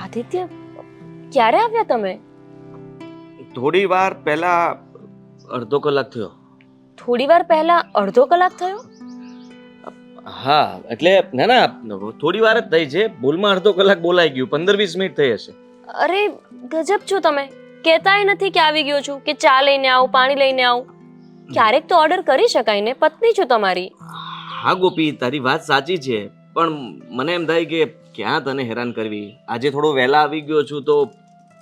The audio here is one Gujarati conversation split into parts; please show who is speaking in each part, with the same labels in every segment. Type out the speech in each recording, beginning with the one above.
Speaker 1: આદિત્ય, ક્યારે આવ્યા તમે?
Speaker 2: થોડી વાર પહેલા અડધો કલાક થયો.
Speaker 1: થોડી વાર પહેલા અડધો કલાક થયો?
Speaker 2: હા એટલે ના થોડી વાર જ થઈ છે. ભૂલમાં અડધો કલાક બોલાઈ ગયું. 15-20 મિનિટ થઈ હશે.
Speaker 1: અરે ગજબ છો તમે. કહેતાય નથી કે આવી ગયો છું, કે ચા લઈને આવું, પાણી લઈને આવું. ક્યારેક તો ઓર્ડર કરી શકાય ને, પત્ની છું તમારી.
Speaker 2: હા ગોપી, તારી વાત સાચી છે, પણ મને એમ થાય કે ક્યાં તને હેરાન કરવી. આજે થોડો વહેલા આવી ગયો છું તો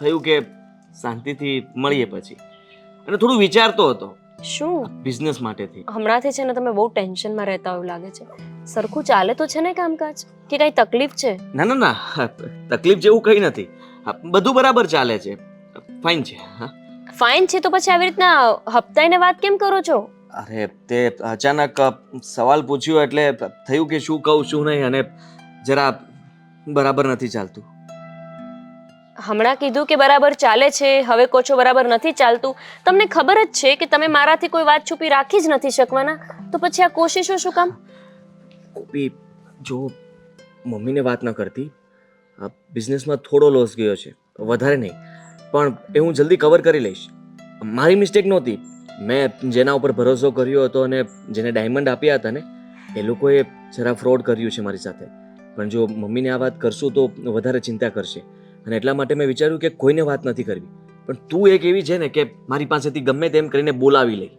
Speaker 2: થયું કે શાંતિથી મળીએ પછી. અને થોડું વિચારતો હતો
Speaker 1: શું?
Speaker 2: બિઝનેસ માટેથી.
Speaker 1: હમણાંથી છે ને તમે બહુ ટેન્શનમાં રહેતા એવું લાગે છે. સરખું ચાલે તો છે ને કામકાજ, કે કઈ તકલીફ છે?
Speaker 2: ના તકલીફ જેવું કંઈ નથી. બધું બરાબર ચાલે છે. ફાઇન છે. હા
Speaker 1: ફાઇન છે તો પછી આવી રીતના હપ્તાઈને વાત કેમ કરો છો?
Speaker 2: અરે તે અચાનક સવાલ પૂછ્યો એટલે થયું કે શું કહું શું નહીં, અને જરા બરાબર નથી ચાલતું.
Speaker 1: હમણાં કીધું કે બરાબર ચાલે છે, હવે કહો છો બરાબર નથી ચાલતું. તમને ખબર જ છે કે તમે મારાથી કોઈ વાત છુપી રાખી જ નથી શકવાના, તો પછી આ કોશિશો શું કામ?
Speaker 2: ગોપી, જો મમ્મીને વાત ન કરતી. બિઝનેસમાં થોડો લોસ ગયો છે, વધારે નહીં, પણ એ હું જલ્દી કવર કરી લઈશ. મારી મિસ્ટેક નહોતી. મેં જેના ઉપર ભરોસો કર્યો હતો અને જેને ડાયમંડ આપ્યા હતા ને, એ લોકોએ જરા ફ્રોડ કર્યું છે મારી સાથે. પણ જો મમ્મીને આ વાત કરશું તો વધારે ચિંતા કરશે, અને એટલા માટે મેં વિચાર્યું કે કોઈને વાત નથી કરવી. પણ તું એક એવી છે ને કે મારી પાસેથી ગમે તેમ કરીને બોલાવી લઈ.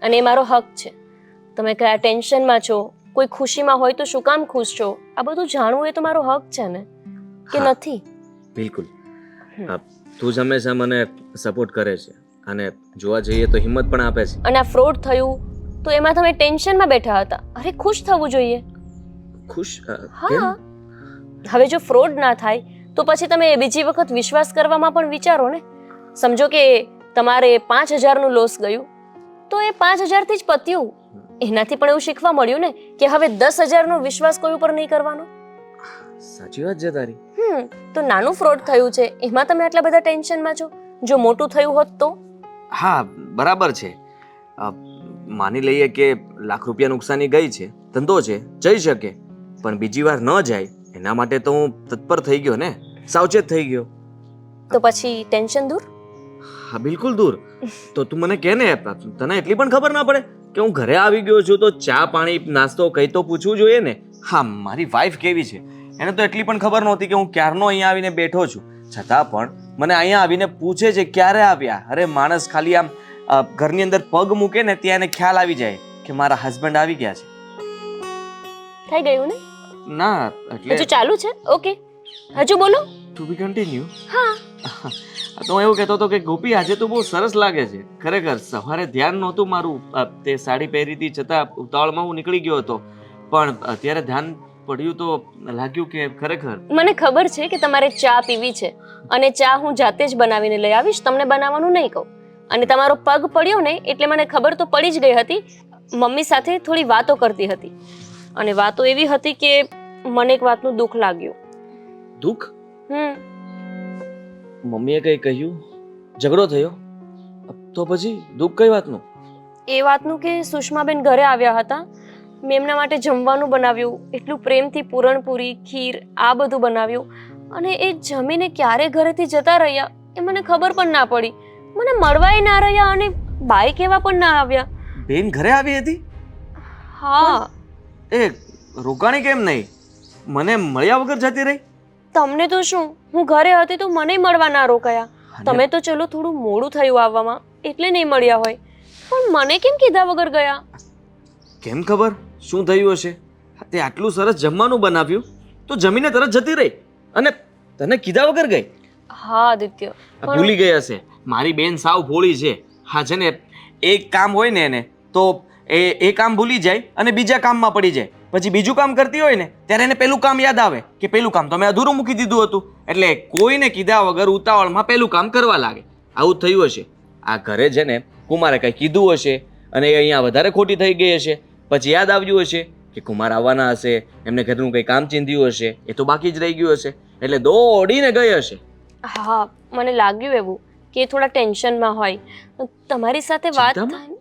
Speaker 1: અને એ મારો હક છે. તમે કયા ટેન્શનમાં છો, કોઈ ખુશીમાં હોય તો શું કામ ખુશ છો, આ બધું જાણવું એ તો મારો હક છે ને, કે
Speaker 2: હા.
Speaker 1: નથી?
Speaker 2: બિલકુલ. તું જ હંમેશા મને સપોર્ટ કરે છે, અને જોવા જઈએ તો હિંમત પણ આપે છે.
Speaker 1: અને આ ફ્રોડ થયું તો એમાં તમે ટેન્શનમાં બેઠા હતા. અરે ખુશ થવું જોઈએ.
Speaker 2: ખુશ?
Speaker 1: હા, હવે જો ફ્રોડ ના થાય તો પછી તમે બીજી વખત વિશ્વાસ કરવામાં પણ વિચારો ને. સમજો કે તમારે 5,000 નું લોસ ગયું, તો એ 5,000 થી જ પત્યું. એનાથી પણ એવું શીખવા મળ્યું ને કે હવે 10,000 નો વિશ્વાસ કોઈ ઉપર નહીં કરવાનો.
Speaker 2: સાચી વાત છે તારી.
Speaker 1: તો નાનું ફ્રોડ થયું છે, એમાં તમે આટલા બધા ટેન્શનમાં છો. જો મોટું થયું હોત તો?
Speaker 2: હા બરાબર છે. માની લઈએ કે લાખ રૂપિયા નુકસાની ગઈ છે, ધંધો છે, જઈ શકે, પણ બીજી વાર ન જાય એના માટે તો હું તત્પર થઈ ગયો ને, સાવચેત થઈ ગયો.
Speaker 1: તો પછી ટેન્શન દૂર?
Speaker 2: હા બિલકુલ દૂર. તો તું મને કહે ને, તને એટલી પણ ખબર ના પડે કે હું ઘરે આવી ગયો છું તો ચા પાણી નાસ્તો કઈ તો પૂછવું જોઈએ ને. હા, મારી વાઈફ કેવી છે, એને તો એટલી પણ ખબર નહોતી કે હું ક્યારનો અહીંયા આવીને બેઠો છું, છતાં પણ મને અહીંયા આવીને પૂછે છે ક્યારે આવ્યા. અરે માણસ ખાલી આમ ઘરની અંદર પગ મૂકે ને ત્યાં એને ખ્યાલ આવી જાય કે મારા હસબન્ડ આવી ગયા છે.
Speaker 1: થઈ ગયું ને?
Speaker 2: ના એટલે
Speaker 1: હજુ ચાલુ છે? ઓકે, હજુ બોલો.
Speaker 2: ટુ બી કન્ટિન્યુ.
Speaker 1: હા.
Speaker 2: તો હું એવું કહેતો હતો કે ગોપી આજે તો બહુ સરસ લાગે છે. ખરેખર સવારે ધ્યાન નહોતું મારું, તે સાડી પહેરી હતી છતાં ઉતાવળમાં હું નીકળી ગયો હતો, પણ અત્યારે ધ્યાન પડ્યું તો લાગ્યું કે ખરેખર. મને
Speaker 1: ખબર છે કે તમારે ચા પીવી છે, અને ચા હું જાતે જ બનાવીને લઈ આવીશ, તમને બનાવવાનું નહીં કહું. અને તમારો પગ પડ્યો ને એટલે મને ખબર તો પડી જ ગઈ હતી. મમ્મી સાથે થોડી વાતો કરતી હતી, અને વાતો એવી હતી કે મને એક વાતનું દુઃખ લાગ્યું.
Speaker 2: દુઃખ? મમ્મીએ કઈ કહ્યું? ઝઘડો થયો? તો પછી દુઃખ કઈ વાતનું?
Speaker 1: એ વાતનું કે સુષ્માબેન ઘરે આવ્યા હતા. મેં એમના માટે જમવાનું બનાવ્યું, એટલું પ્રેમથી પૂરણપૂરી, ખીર, આ બધું બનાવ્યું, અને એ જમીને ક્યારે ઘરેથી જતા રહ્યા એ મને ખબર પણ ના પડી. મને મળવાય ના રહ્યા, અને બાઈક એવા પણ ના આવ્યા.
Speaker 2: બેન ઘરે આવી હતી?
Speaker 1: હા.
Speaker 2: એ રોકાણી કેમ નહીં? મને મળ્યા વગર જતી રહી?
Speaker 1: તમને તો શું, હું ઘરે હતી તો મને મળવા ના રોકાયા. તમે તો ચલો થોડું મોડું થયું આવવામાં એટલે નહીં મળ્યા હોય, પણ મને કેમ કીધા વગર ગયા?
Speaker 2: કેમ ખબર શું થયું હશે. તે આટલું સરસ જમવાનું બનાવ્યું તો જમીને તરત જતી રહી, અને તને કીધા વગર ગઈ.
Speaker 1: હા આદિત્ય,
Speaker 2: ભૂલી ગઈ હશે. મારી બેન સાવ ભોળી છે. હા છે ને, એક કામ હોય ને એને તો એ કામ ભૂલી જાય અને બીજા કામમાં પડી જાય. પછી બીજું કામ કરતી હોય ને ત્યારે એને પેલું કામ યાદ આવે કે પેલું કામ તો મેં અધૂરું મૂકી દીધું હતું. એટલે કોઈને કીધા વગર ઉતાવળમાં પેલું કામ કરવા લાગે. આવું થયું હશે. આ ઘરે છે ને કુમારે કંઈ કીધું હશે અને એ અહીંયા વધારે ખોટી થઈ ગઈ હશે. પછી યાદ આવ્યું હશે કે કુમાર આવવાના હશે, એમને ઘરનું કંઈ કામ ચીંધ્યું હશે, એ તો બાકી જ રહી ગયું હશે, એટલે દોડીને ગઈ હશે.
Speaker 1: હા, મને લાગ્યું એવું કે થોડા ટેન્શનમાં હોય. તમારી સાથે વાત થાય.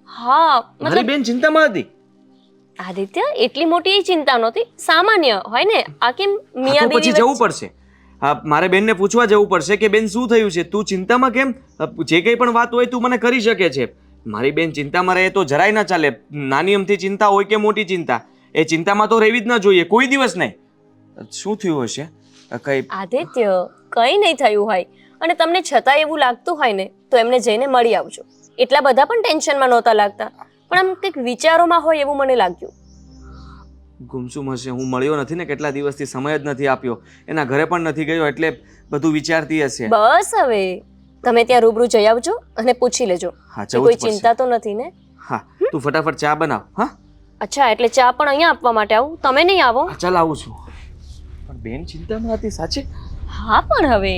Speaker 1: હા,
Speaker 2: મારી બેન ચિંતામાં હતી.
Speaker 1: આદિત્ય, એટલી મોટી ચિંતા નહોતી, સામાન્ય હોય ને. આ કેમ મિયા બીવી
Speaker 2: પછી જવું પડશે. મારે બેનને પૂછવા જવું પડશે કે બેન શું થયું છે, તું ચિંતામાં કેમ? જે કંઈ પણ વાત હોય તું મને કરી શકે છે. મારી બેન ચિંતામાં રહે તો જરાય ના ચાલે. નાની અમથી ચિંતા હોય કે મોટી ચિંતા, એ ચિંતામાં તો રહેવી જ ના જોઈએ, કોઈ દિવસ નહીં. શું થયું હશે? કઈ
Speaker 1: આદિત્ય, કંઈ નહીં થયું હોય અને તમને છતાં એવું લાગતું હોય ને તો એમને જઈને મળી આવજો. એટલા બધા પણ ટેન્શનમાં નહોતા લાગતા, પણ આમ કંઈક વિચારોમાં હોય એવું મને લાગ્યું.
Speaker 2: ગુમસુમ હશે. હું મળ્યો નથી ને કેટલા દિવસથી, સમય જ નથી આપ્યો, એના ઘરે પણ નથી ગયો, એટલે બધું વિચારતી હશે.
Speaker 1: બસ હવે તમે ત્યાં રૂબરૂ જઈ આવજો અને પૂછી લેજો
Speaker 2: હા,
Speaker 1: કે
Speaker 2: જવું જ
Speaker 1: કોઈ
Speaker 2: પડશે.
Speaker 1: ચિંતા તો નથી ને.
Speaker 2: હા, તું ફટાફટ ચા બનાવ. હા
Speaker 1: અચ્છા, એટલે ચા પણ અહીંયા આપવા માટે આવું, તમે નહીં આવો?
Speaker 2: હા, ચાલ આવું છું. પણ બેન ચિંતામાં હતી સાચે?
Speaker 1: હા, પણ હવે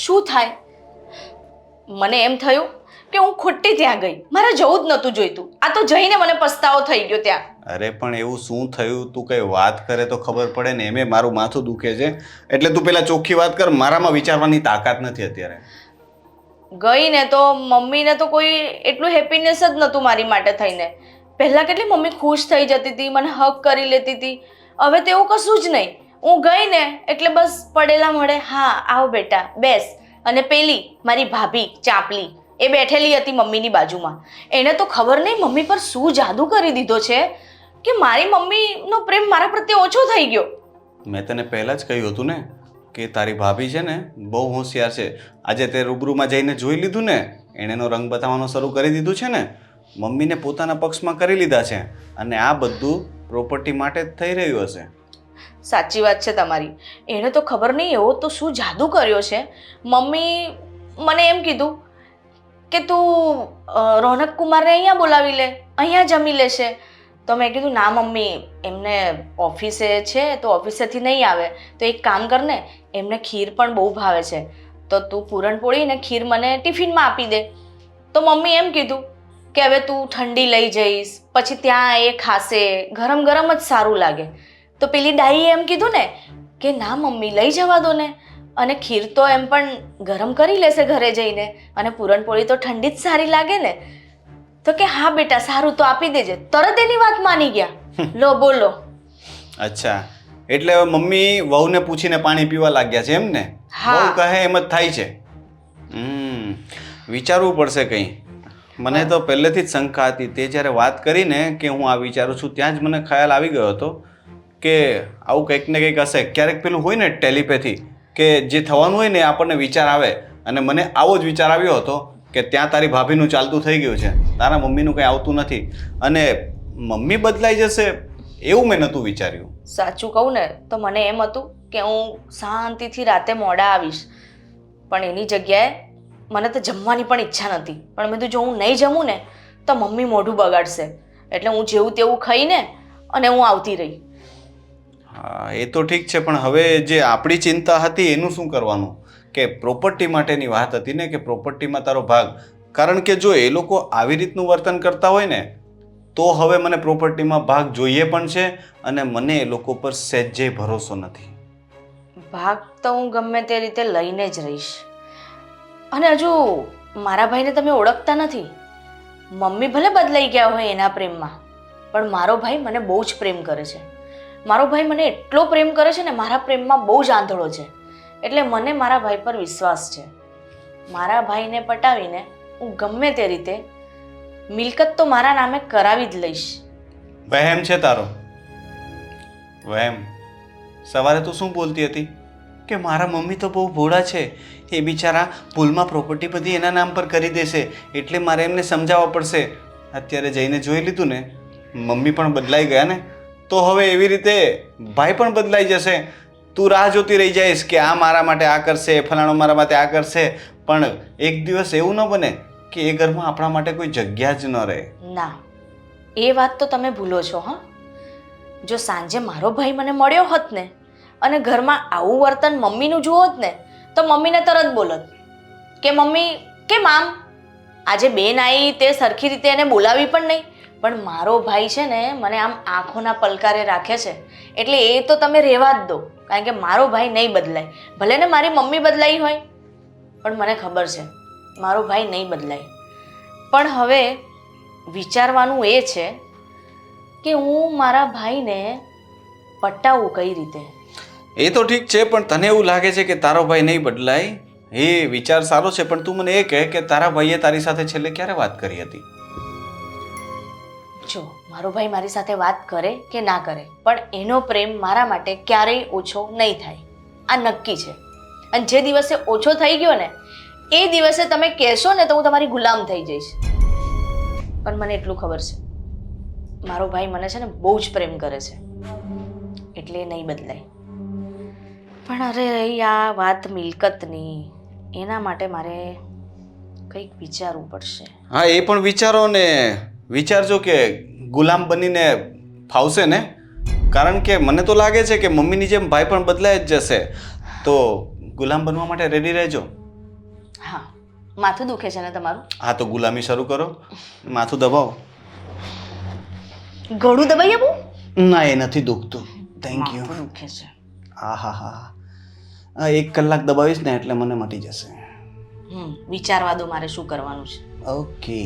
Speaker 3: શું થાય? મને એમ થયું કે હું ખોટી ત્યાં ગઈ, મારે જવું જ નહોતું જોઈતું. આ તો જઈને મને પસ્તાવો થઈ ગયો ત્યાં.
Speaker 4: અરે પણ એવું શું થયું? તું કઈ વાત કરે તો ખબર પડે ને. એમે મારું માથું દુખે છે, એટલે તું પેલા ચોખ્ખી વાત કર. મારામાં વિચારવાની તાકાત નથી અત્યારે.
Speaker 3: ગઈ ને તો મમ્મીને તો કોઈ એટલું હેપીનેસ જ નહોતું મારી માટે થઈને. પહેલાં કેટલી મમ્મી ખુશ થઈ જતી હતી, મને હગ કરી લેતી હતી. હવે તો એવું કશું જ નહીં. હું ગઈ ને એટલે બસ પડેલા મળે, હા આવ બેટા બેસ. અને પેલી મારી ભાભી ચાંપલી એ બેઠેલી હતી મમ્મીની બાજુમાં. એને તો ખબર નહીં મમ્મી પર શું જાદુ કરી દીધો છે કે મારી મમ્મીનો પ્રેમ મારા પ્રત્યે ઓછો થઈ ગયો.
Speaker 4: મેં તને પહેલાં જ કહ્યું હતું ને કે તારી ભાભી છે ને બહુ હોશિયાર છે. આજે તે રૂબરૂમાં જઈને જોઈ લીધું ને, એણેનો રંગ બતાવવાનો શરૂ કરી દીધું છે ને. મમ્મીને પોતાના પક્ષમાં કરી લીધા છે, અને આ બધું પ્રોપર્ટી માટે જ થઈ રહ્યું હશે.
Speaker 3: સાચી વાત છે તમારી. એણે તો ખબર નહીં એવો તો શું જાદુ કર્યો છે. મમ્મી મને એમ કીધું કે તું રોનક કુમારને અહીંયા બોલાવી લે, અહીંયા જમી લેશે. તો મેં કીધું ના મમ્મી, એમને ઓફિસે છે તો ઓફિસેથી નહીં આવે, તો એક કામ કર ને, એમને ખીર પણ બહુ ભાવે છે, તો તું પૂરણપોળી ને ખીર મને ટિફિનમાં આપી દે. તો મમ્મી એમ કીધું કે હવે તું ઠંડી લઈ જઈશ, પછી ત્યાં એ ખાશે, ગરમ ગરમ જ સારું લાગે. તો પેલી ડાઈએ એમ કીધું ને કે ના મમ્મી લઈ જવા દો ને, અને ખીર તો એમ પણ ગરમ કરી લેશે ઘરે જઈને, અને પૂરણપોળી તો ઠંડી જ સારી લાગે ને. તો કે હા બેટા સારું, તો આપી દેજે. તરત એની વાત માની ગયા. લો બોલો.
Speaker 4: અચ્છા, એટલે હવે મમ્મી વહુને પૂછીને પાણી પીવા લાગ્યા છે એમ ને?
Speaker 3: હા.
Speaker 4: વહુ કહે એમ જ થાય છે. વિચારવું પડશે કંઈ. મને તો પહેલેથી જ શંકા હતી. તે જ્યારે વાત કરીને કે હું આ વિચારું છું, ત્યાં જ મને ખ્યાલ આવી ગયો હતો કે આવું કંઈક ને કંઈક હશે. ક્યારેક પેલું હોય ને ટેલિપેથી, કે જે થવાનું હોય ને આપણને વિચાર આવે, અને મને આવો જ વિચાર આવ્યો હતો કે ત્યાં તારી ભાભીનું ચાલતું થઈ ગયું છે, તારા મમ્મીનું કંઈ આવતું નથી, અને મમ્મી બદલાઈ જશે એવું મેં નહોતું વિચાર્યું.
Speaker 3: સાચું કહું ને તો મને એમ હતું કે હું શાંતિથી રાતે મોડા આવીશ, પણ એની જગ્યાએ મને તો જમવાની પણ ઈચ્છા નથી. પણ મેં તો જો હું નહીં જમું ને તો મમ્મી મોઢું બગાડશે, એટલે હું જેવું તેવું ખાઈને અને હું આવતી રહી.
Speaker 4: હા, એ તો ઠીક છે, પણ હવે જે આપણી ચિંતા હતી એનું શું કરવાનું? કે પ્રોપર્ટી માટેની વાત હતી ને, કે પ્રોપર્ટીમાં તારો ભાગ. કારણ કે જો એ લોકો આવી રીતનું વર્તન કરતા હોય ને, તો હવે મને પ્રોપર્ટીમાં ભાગ જોઈએ પણ છે, અને મને એ લોકો પર સહેજે ભરોસો નથી.
Speaker 3: ભાગ તો હું ગમે તે રીતે લઈને જ રહીશ. અને હજુ મારા ભાઈને તમે ઓળખતા નથી. મમ્મી ભલે બદલાઈ ગયા હોય એના પ્રેમમાં, પણ મારો ભાઈ મને બહુ જ પ્રેમ કરે છે. મારો ભાઈ મને એટલો પ્રેમ કરે છે ને, મારા પ્રેમમાં બહુ જ આંધળો છે. એટલે મને મારા ભાઈ પર વિશ્વાસ છે. મારા ભાઈને પટાવીને હું ગમે તે રીતે મિલકત તો મારા નામે કરાવી જ લઈશ.
Speaker 4: વહેમ છે તારો, વહેમ. સવારે તું શું બોલતી હતી કે મારા મમ્મી તો બહુ ભોળા છે, એ બિચારા ભૂલમાં પ્રોપર્ટી બધી એના નામ પર કરી દેશે, એટલે મારે એમને સમજાવવા પડશે. અત્યારે જઈને જોઈ લીધું ને, મમ્મી પણ બદલાઈ ગયા ને, તો હવે એવી રીતે ભાઈ પણ બદલાઈ જશે. તું રાહ જોતી રહી જઈશ કે આ મારા માટે આ કરશે, ફલાણો મારા માટે આ કરશે, પણ એક દિવસ એવું ન બને કે એ ઘરમાં આપણા માટે કોઈ જગ્યા જ ન રહે.
Speaker 3: ના, એ વાત તો તમે ભૂલો છો. હા, જો સાંજે મારો ભાઈ મને મળ્યો હોત ને અને ઘરમાં આવું વર્તન મમ્મીનું જુઓત ને, તો મમ્મીને તરત બોલત કે મમ્મી કેમ આમ, આજે બેન આવી તે સરખી રીતે એને બોલાવી પણ નહીં. પણ મારો ભાઈ છે ને મને આમ આંખોના પલકારે રાખે છે, એટલે એ તો તમે રહેવા જ દો. કારણ કે મારો ભાઈ નહીં બદલાય. ભલે ને મારી મમ્મી બદલાઈ હોય, પણ મને ખબર છે મારો ભાઈ નહીં બદલાય. પણ હવે વિચારવાનું એ છે કે હું મારા ભાઈને પટાવું કઈ રીતે.
Speaker 4: એ તો ઠીક છે, પણ તને એવું લાગે છે કે તારો ભાઈ નહીં બદલાય? એ વિચાર સારો છે, પણ તું મને એ કહે કે તારા ભાઈએ તારી સાથે છેલ્લે ક્યારે વાત કરી હતી?
Speaker 3: જો મારો ભાઈ મારી સાથે વાત કરે કે ના કરે, પણ એનો પ્રેમ મારા માટે ક્યારેય ઓછો નહીં થાય, આ નક્કી છે. અને જે દિવસે ઓછો થઈ ગયો ને એ દિવસે તમે કહેશો ને તો હું તમારી ગુલામ થઈ જઈશ. પણ મને એટલું ખબર છે મારો ભાઈ મને છે ને બહુ જ પ્રેમ કરે છે, એટલે એ નહીં બદલાય. પણ અરે રહી આ વાત મિલકતની, એના માટે મારે કંઈક વિચારવું પડશે.
Speaker 4: હા, એ પણ વિચારો ને. વિચારજો કે ગુલામ બનીને ફાવશે ને? કારણ કે મને તો લાગે છે કે મમ્મીની જેમ ભાઈ પણ બદલાઈ જ જશે, તો ગુલામ બનવા માટે રેડી રહેજો.
Speaker 3: હા, માથું દુખે છે ને તમારું?
Speaker 4: હા, તો ગુલામી શરૂ કરો. માથું દબાવો.
Speaker 3: ગળું દબાઈ આપું?
Speaker 4: ના, એ નથી દુખતું. Thank you.
Speaker 3: માથું દુખે છે.
Speaker 4: હા હા હા, 1 કલાક દબાવીશ ને એટલે મને મટી જશે.
Speaker 3: વિચારવા દો મારે શું કરવાનું છે.
Speaker 4: ઓકે.